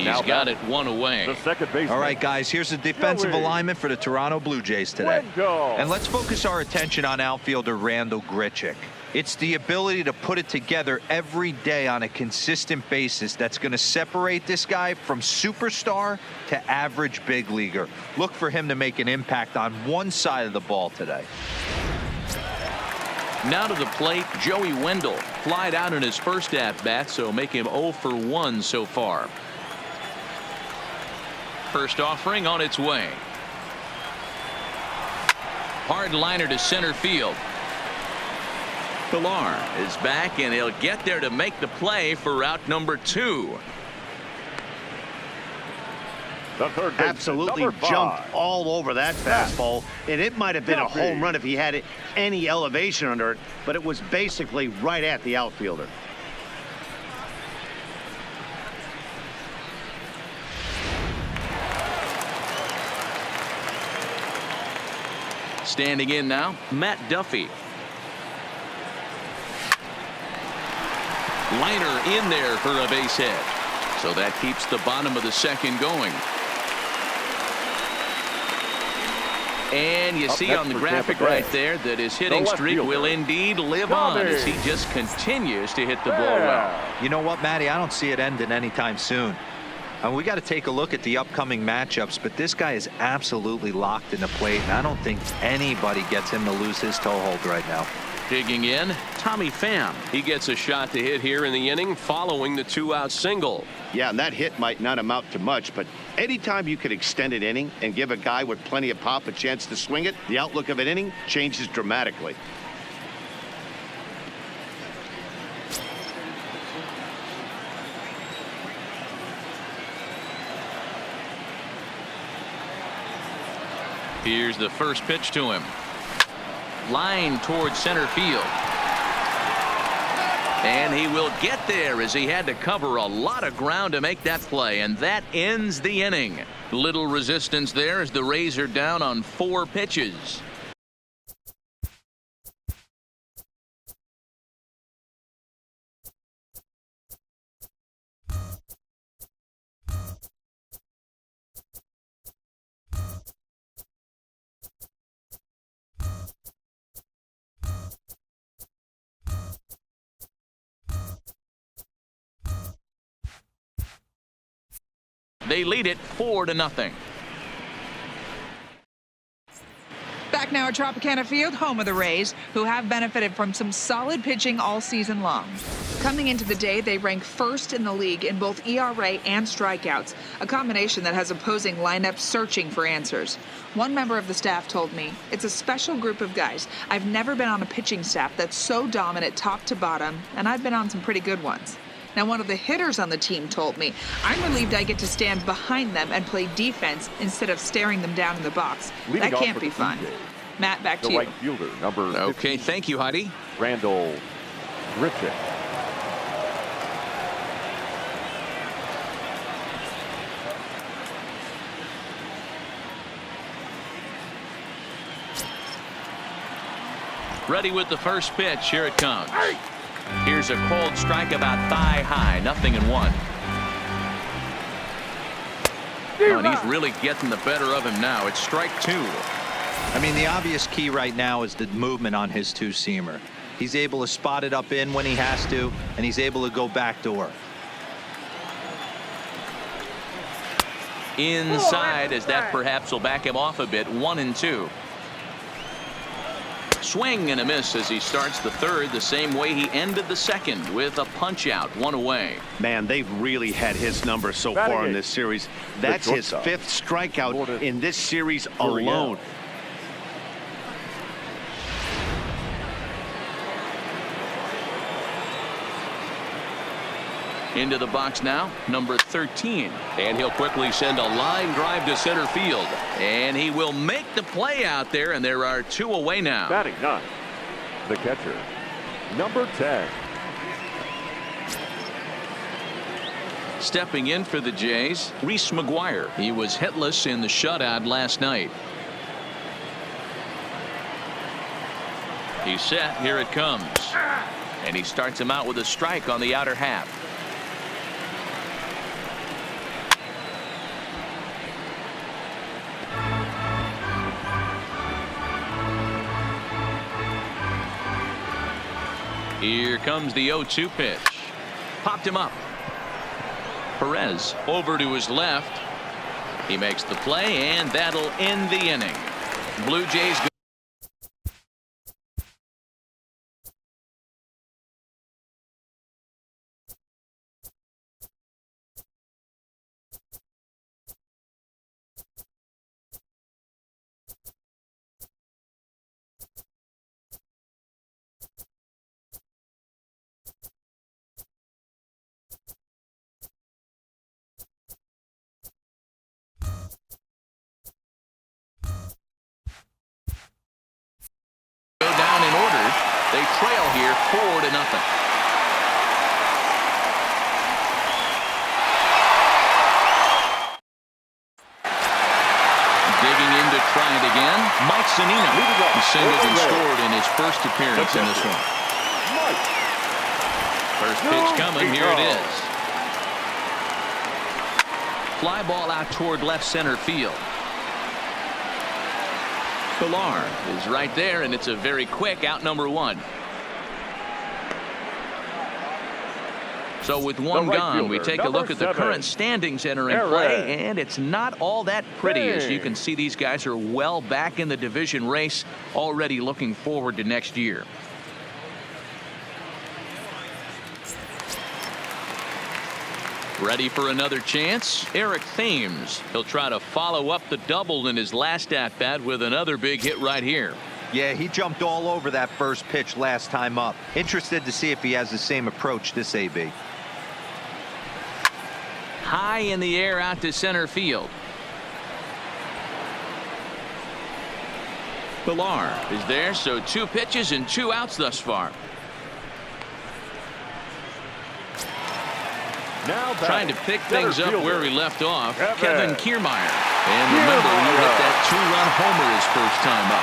He's got it one away. The second baseman. All right, guys, here's the defensive alignment for the Toronto Blue Jays today. And let's focus our attention on outfielder Randal Grichuk. It's the ability to put it together every day on a consistent basis that's going to separate this guy from superstar to average big leaguer. Look for him to make an impact on one side of the ball today. Now to the plate, Joey Wendell. Flied out in his first at-bat, so make him 0 for 1 so far. First offering on its way. Hard liner to center field. Pilar is back, and he'll get there to make the play for route number 2. Absolutely jumped all over that fastball, and it might have been a home run if he had any elevation under it, but it was basically right at the outfielder. Standing in now, Matt Duffy. Liner in there for a base hit. So that keeps the bottom of the second going. And you see on the graphic right there that his hitting streak will indeed live on as he just continues to hit the ball well. You know what, Matty? I don't see it ending anytime soon. We got to take a look at the upcoming matchups, but this guy is absolutely locked in the plate, and I don't think anybody gets him to lose his toehold right now. Digging in, Tommy Pham. He gets a shot to hit here in the inning following the 2-out single. Yeah, and that hit might not amount to much, but anytime you can extend an inning and give a guy with plenty of pop a chance to swing it, the outlook of an inning changes dramatically. Here's the first pitch to him. Line towards center field. And he will get there as he had to cover a lot of ground to make that play, and that ends the inning. Little resistance there as the Rays are down on 4 pitches. They lead it 4-0. Back now at Tropicana Field, home of the Rays, who have benefited from some solid pitching all season long. Coming into the day, they rank first in the league in both ERA and strikeouts, a combination that has opposing lineups searching for answers. One member of the staff told me, "It's a special group of guys. I've never been on a pitching staff that's so dominant top to bottom, and I've been on some pretty good ones." Now, one of the hitters on the team told me, "I'm relieved I get to stand behind them and play defense instead of staring them down in the box. That can't be fun." Matt, back to you. The right fielder, number 15, Okay, thank you, Heidi. Randal Grichuk. Ready with the first pitch. Here it comes. Here's a cold strike about thigh high. 0-1. Oh, and he's really getting the better of him now. It's strike 2. I mean, the obvious key right now is the movement on his two-seamer. He's able to spot it up in when he has to, and he's able to go backdoor. Inside, as that perhaps will back him off a bit. 1-2. Swing and a miss as he starts the third the same way he ended the second, with a punch out, 1 away. Man, they've really had his number so far in this series. That's his 5th strikeout in this series alone. Into the box now, number 13. And he'll quickly send a line drive to center field. And he will make the play out there, and there are 2 away now. Batting 9, the catcher, number 10. Stepping in for the Jays, Reese McGuire. He was hitless in the shutout last night. He's set. Here it comes. And he starts him out with a strike on the outer half. Here comes the 0-2 pitch. Popped him up. Perez over to his left. He makes the play, and that'll end the inning. Blue Jays go down in order. They trail here 4-0. Digging in to try it again. Mike Zunino. He singled and scored in his first appearance in this one. First pitch coming. Here it is. Fly ball out toward left center field. Pilar is right there, and it's a very quick out, number 1. So with one gone, we take a look at the current standings entering play, and it's not all that pretty. As you can see, these guys are well back in the division race, already looking forward to next year. Ready for another chance? Eric Thames. He'll try to follow up the double in his last at-bat with another big hit right here. Yeah, he jumped all over that first pitch last time up. Interested to see if he has the same approach this AB. High in the air out to center field. Pilar is there, so 2 pitches and 2 outs thus far. Now trying to pick things up where we left off, Kevin Kiermaier. And remember, he hit that 2-run homer his first time up.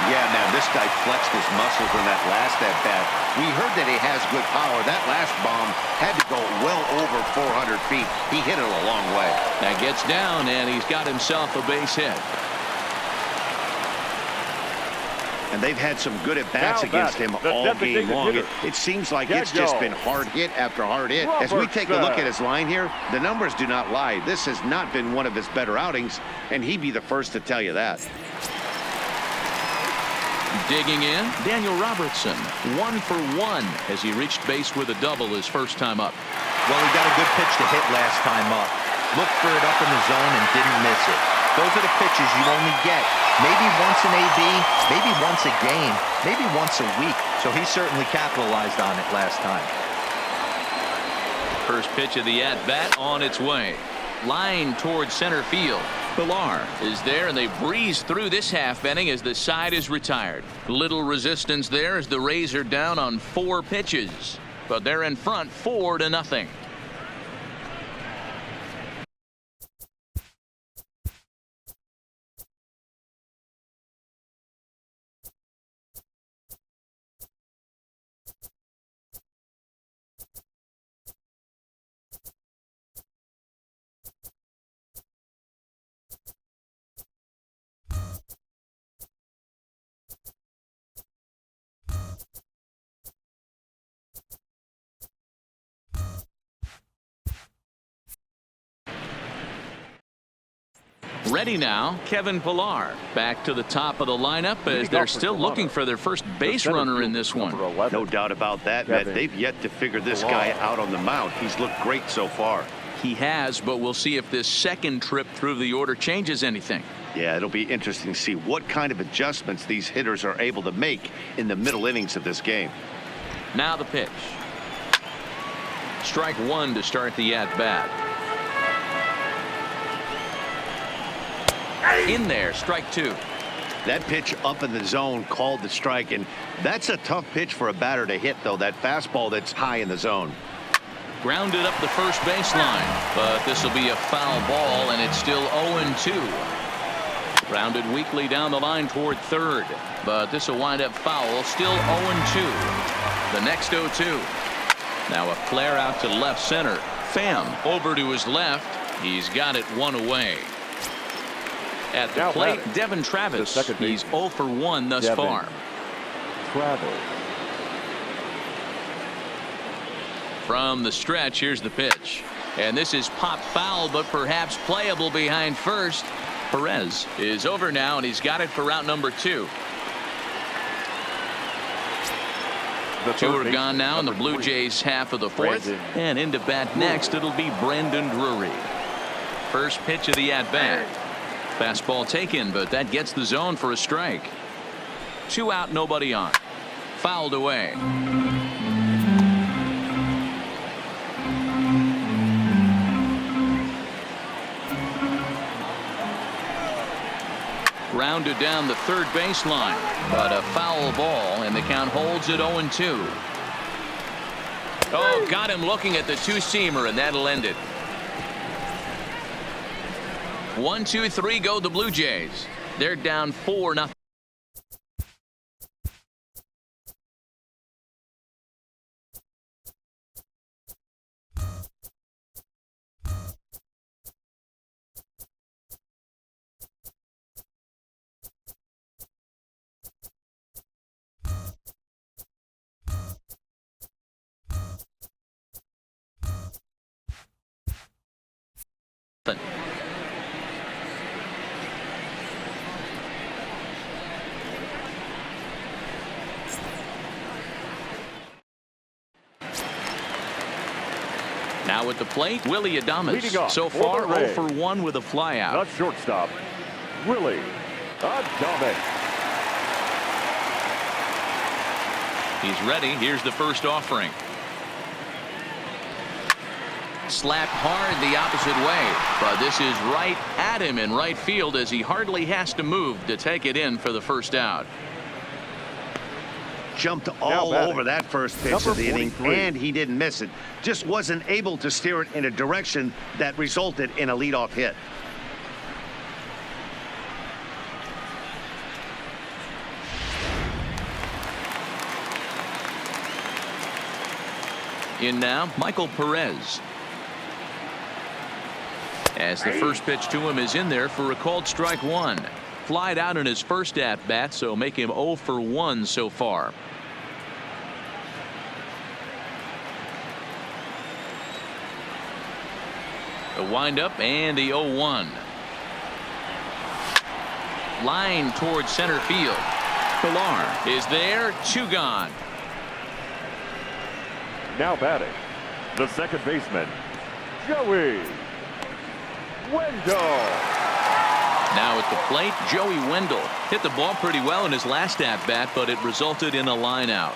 Yeah, man, this guy flexed his muscles in that last at-bat. We heard that he has good power. That last bomb had to go well over 400 feet. He hit it a long way. That gets down, and he's got himself a base hit. And they've had some good at-bats against him all game long. It seems like it's just been hard hit after hard hit. As we take a look at his line here, the numbers do not lie. This has not been one of his better outings, and he'd be the first to tell you that. Digging in, Daniel Robertson, 1 for 1 as he reached base with a double his first time up. Well, he got a good pitch to hit last time up. Looked for it up in the zone and didn't miss it. Those are the pitches you only get maybe once an AB, maybe once a game, maybe once a week. So he certainly capitalized on it last time. First pitch of the at-bat on its way. Line towards center field. Pilar is there, and they breeze through this half inning as the side is retired. Little resistance there as the Rays are down on 4 pitches, but they're in front 4-0. Ready now, Kevin Pilar. Back to the top of the lineup as they're still looking for their first base runner in this one. No doubt about that, Matt. They've yet to figure this guy out on the mound. He's looked great so far. He has, but we'll see if this second trip through the order changes anything. Yeah, it'll be interesting to see what kind of adjustments these hitters are able to make in the middle innings of this game. Now the pitch. Strike 1 to start the at-bat. In there, strike 2. That pitch up in the zone called the strike, and that's a tough pitch for a batter to hit, though, that fastball that's high in the zone. Grounded up the first baseline, but this will be a foul ball, and it's still 0-2. Grounded weakly down the line toward third, but this will wind up foul, still 0-2. The next 0-2. Now a flare out to left center. Pham over to his left. He's got it 1 away. At the plate, Devin Travis. He's 0 for 1 thus far. Travis. From the stretch, here's the pitch. And this is popped foul, but perhaps playable behind first. Perez is over now, and he's got it for route number 2. Two are gone now in the Blue Jays half of the 4th. And into bat next, it'll be Brandon Drury. First pitch of the at-bat. Fastball taken, but that gets the zone for a strike. 2 out, nobody on. Fouled away. Rounded down the third baseline, but a foul ball, and the count holds at 0-2. Oh, got him looking at the two-seamer, and that'll end it. 1, 2, 3 go the Blue Jays. They're down 4-0. Now at the plate, Willie Adames. So far, 0 for 1 with a flyout. The shortstop, Willie Adames. He's ready. Here's the first offering. Slapped hard the opposite way, but this is right at him in right field as he hardly has to move to take it in for the first out. Jumped all over that first pitch of the inning, and he didn't miss it. Just wasn't able to steer it in a direction that resulted in a leadoff hit. In now, Michael Perez. As the first pitch to him is in there for a called strike 1. Flied out in his first at bat, so make him 0 for 1 so far. The windup and the 0-1. Line towards center field. Pilar is there. 2 gone. Now batting, the second baseman, Joey Wendell. Now at the plate, Joey Wendell hit the ball pretty well in his last at-bat, but it resulted in a line out.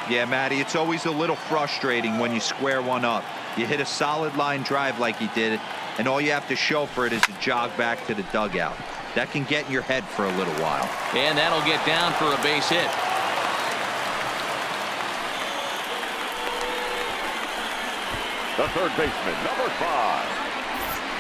Yeah, Matty, it's always a little frustrating when you square one up. You hit a solid line drive like he did, and all you have to show for it is to jog back to the dugout. That can get in your head for a little while. And that'll get down for a base hit. The third baseman, number 5.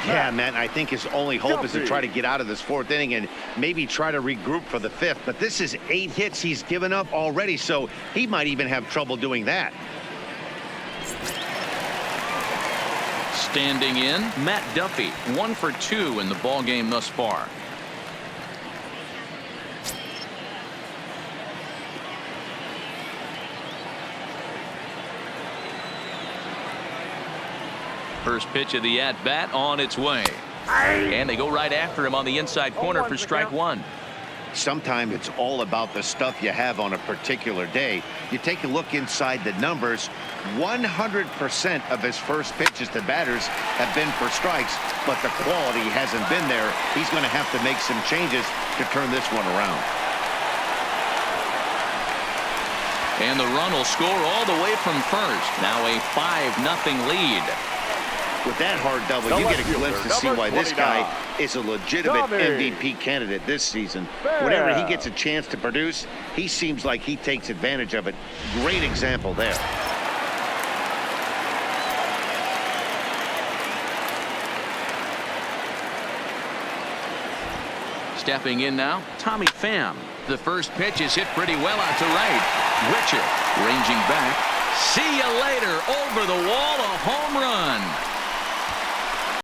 Yeah, man, I think his only hope is to try to get out of this 4th inning and maybe try to regroup for the 5th. But this is 8 hits he's given up already, so he might even have trouble doing that. Standing in, Matt Duffy, 1 for 2 in the ball game thus far. First pitch of the at-bat on its way. And they go right after him on the inside corner for strike 1. Sometimes it's all about the stuff you have on a particular day. You take a look inside the numbers. 100% of his first pitches to batters have been for strikes, but the quality hasn't been there. He's going to have to make some changes to turn this one around. And the run will score all the way from first. Now a 5-0 lead. With that hard double, you get a glimpse to see why this guy is a legitimate MVP candidate this season. Whenever he gets a chance to produce, he seems like he takes advantage of it. Great example there. Stepping in now, Tommy Pham. The first pitch is hit pretty well out to right. Richard ranging back. See you later. Over the wall, a home run.